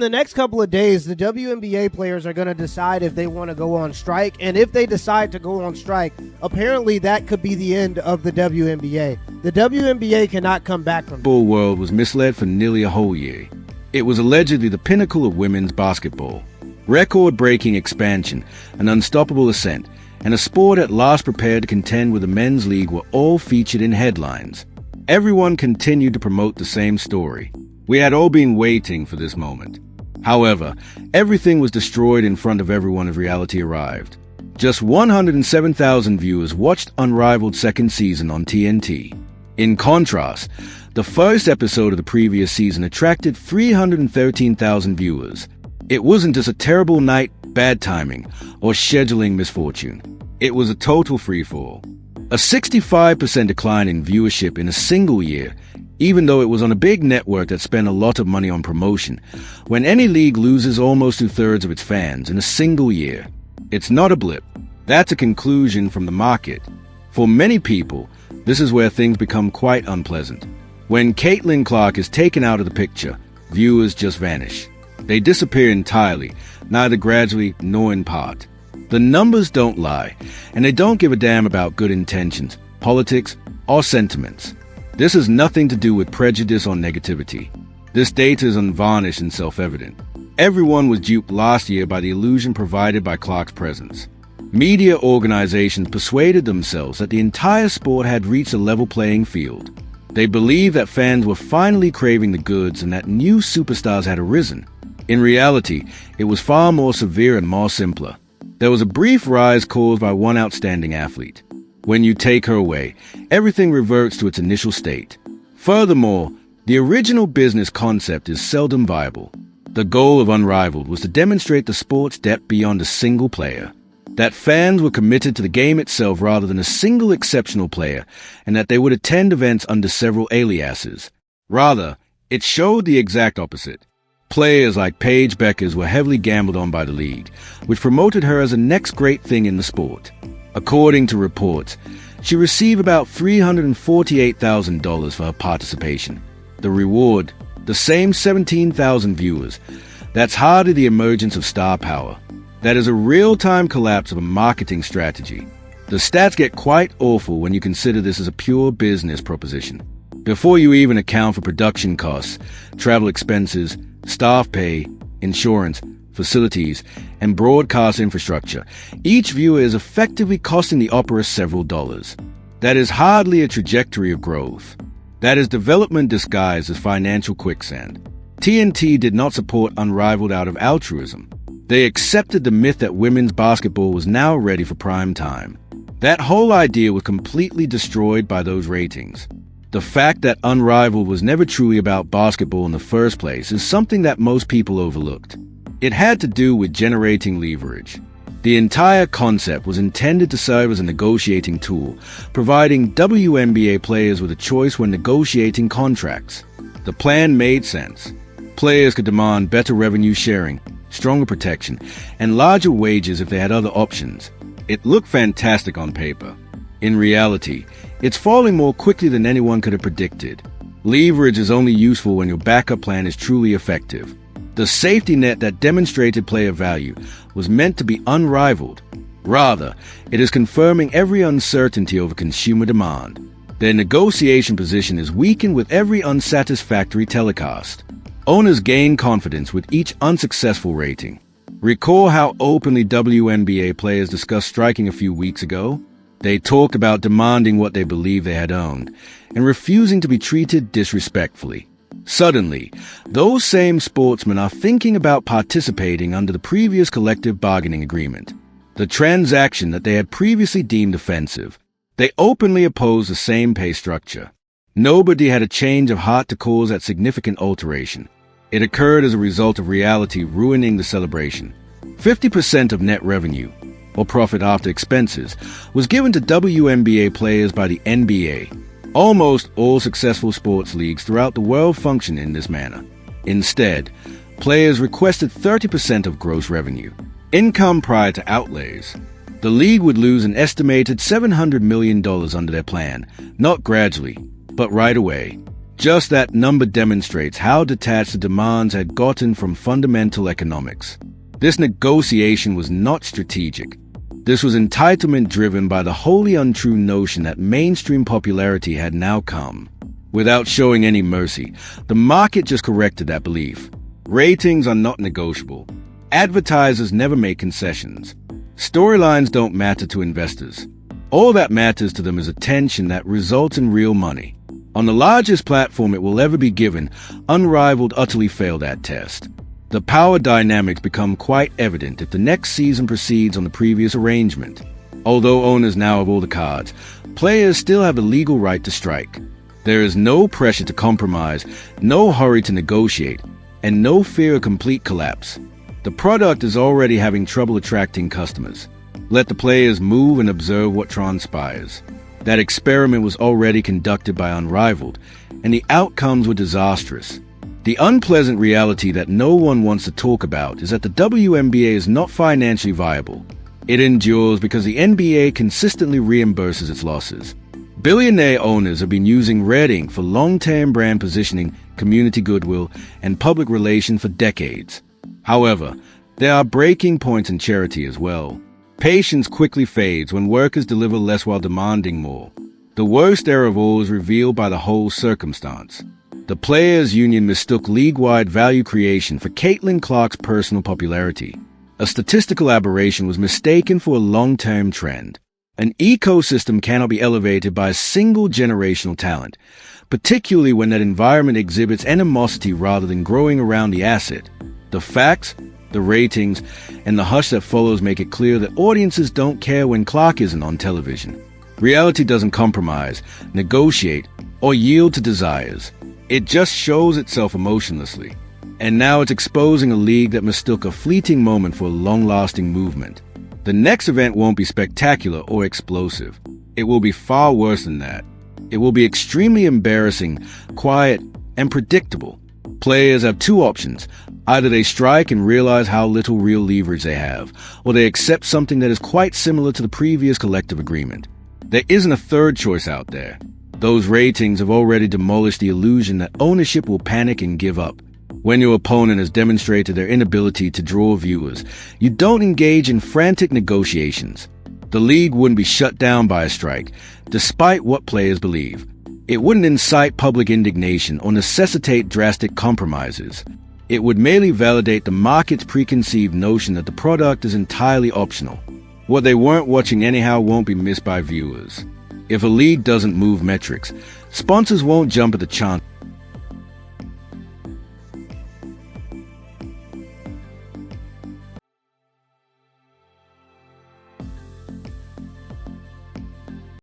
In the next couple of days, the WNBA players are going to decide if they want to go on strike. And if they decide to go on strike, apparently that could be the end of the WNBA. The WNBA cannot come back from it. The basketball world was misled for nearly a whole year. It was allegedly the pinnacle of women's basketball. Record-breaking expansion, an unstoppable ascent, and a sport at last prepared to contend with the men's league were all featured in headlines. Everyone continued to promote the same story. We had all been waiting for this moment. However, everything was destroyed in front of everyone as reality arrived. Just 107,000 viewers watched Unrivaled second season on TNT. In contrast, the first episode of the previous season attracted 313,000 viewers. It wasn't just a terrible night, bad timing, or scheduling misfortune. It was a total freefall. A 65% decline in viewership in a single year, even though it was on a big network that spent a lot of money on promotion. When any league loses almost two-thirds of its fans in a single year, it's not a blip. That's a conclusion from the market. For many people, this is where things become quite unpleasant. When Caitlin Clark is taken out of the picture, viewers just vanish. They disappear entirely, neither gradually nor in part. The numbers don't lie, and they don't give a damn about good intentions, politics, or sentiments. This has nothing to do with prejudice or negativity. This data is unvarnished and self-evident. Everyone was duped last year by the illusion provided by Clark's presence. Media organizations persuaded themselves that the entire sport had reached a level playing field. They believed that fans were finally craving the goods and that new superstars had arisen. In reality, it was far more severe and more simpler. There was a brief rise caused by one outstanding athlete. When you take her away, everything reverts to its initial state. Furthermore, the original business concept is seldom viable. The goal of Unrivaled was to demonstrate the sport's depth beyond a single player, that fans were committed to the game itself rather than a single exceptional player, and that they would attend events under several aliases. Rather, it showed the exact opposite. Players like Paige Beckers were heavily gambled on by the league, which promoted her as the next great thing in the sport. According to reports, she received about $348,000 for her participation. The reward, the same 17,000 viewers. That's hardly the emergence of star power. That is a real-time collapse of a marketing strategy. The stats get quite awful when you consider this as a pure business proposition. Before you even account for production costs, travel expenses, staff pay, insurance, facilities, and broadcast infrastructure, each viewer is effectively costing the opera several dollars. That is hardly a trajectory of growth. That is development disguised as financial quicksand. TNT did not support Unrivaled out of altruism. They accepted the myth that women's basketball was now ready for prime time. That whole idea was completely destroyed by those ratings. The fact that Unrivaled was never truly about basketball in the first place is something that most people overlooked. It had to do with generating leverage. The entire concept was intended to serve as a negotiating tool, providing WNBA players with a choice when negotiating contracts. The plan made sense. Players could demand better revenue sharing, stronger protection, and larger wages if they had other options. It looked fantastic on paper. In reality, it's falling more quickly than anyone could have predicted. Leverage is only useful when your backup plan is truly effective. The safety net that demonstrated player value was meant to be unrivaled. Rather, it is confirming every uncertainty over consumer demand. Their negotiation position is weakened with every unsatisfactory telecast. Owners gain confidence with each unsuccessful rating. Recall how openly WNBA players discussed striking a few weeks ago? They talked about demanding what they believed they had owned and refusing to be treated disrespectfully. Suddenly, those same sportsmen are thinking about participating under the previous collective bargaining agreement, the transaction that they had previously deemed offensive. They openly opposed the same pay structure. Nobody had a change of heart to cause that significant alteration. It occurred as a result of reality ruining the celebration. 50% of net revenue, or profit after expenses, was given to WNBA players by the NBA. Almost all successful sports leagues throughout the world function in this manner. Instead, players requested 30% of gross revenue, income prior to outlays. The league would lose an estimated $700 million under their plan, not gradually, but right away. Just that number demonstrates how detached the demands had gotten from fundamental economics. This negotiation was not strategic. This was entitlement driven by the wholly untrue notion that mainstream popularity had now come. Without showing any mercy, the market just corrected that belief. Ratings are not negotiable. Advertisers never make concessions. Storylines don't matter to investors. All that matters to them is attention that results in real money. On the largest platform it will ever be given, Unrivaled utterly failed that test. The power dynamics become quite evident if the next season proceeds on the previous arrangement. Although owners now have all the cards, players still have the legal right to strike. There is no pressure to compromise, no hurry to negotiate, and no fear of complete collapse. The product is already having trouble attracting customers. Let the players move and observe what transpires. That experiment was already conducted by Unrivaled, and the outcomes were disastrous. The unpleasant reality that no one wants to talk about is that the WNBA is not financially viable. It endures because the NBA consistently reimburses its losses. Billionaire owners have been using red ink for long-term brand positioning, community goodwill, and public relations for decades. However, there are breaking points in charity as well. Patience quickly fades when workers deliver less while demanding more. The worst error of all is revealed by the whole circumstance. The players' union mistook league-wide value creation for Caitlin Clark's personal popularity. A statistical aberration was mistaken for a long-term trend. An ecosystem cannot be elevated by a single generational talent, particularly when that environment exhibits animosity rather than growing around the asset. The facts, the ratings, and the hush that follows make it clear that audiences don't care when Clark isn't on television. Reality doesn't compromise, negotiate, or yield to desires. It just shows itself emotionlessly. And now it's exposing a league that mistook a fleeting moment for a long-lasting movement. The next event won't be spectacular or explosive. It will be far worse than that. It will be extremely embarrassing, quiet, and predictable. Players have two options. Either they strike and realize how little real leverage they have, or they accept something that is quite similar to the previous collective agreement. There isn't a third choice out there. Those ratings have already demolished the illusion that ownership will panic and give up. When your opponent has demonstrated their inability to draw viewers, you don't engage in frantic negotiations. The league wouldn't be shut down by a strike, despite what players believe. It wouldn't incite public indignation or necessitate drastic compromises. It would merely validate the market's preconceived notion that the product is entirely optional. What they weren't watching anyhow won't be missed by viewers. If a league doesn't move metrics, sponsors won't jump at the chance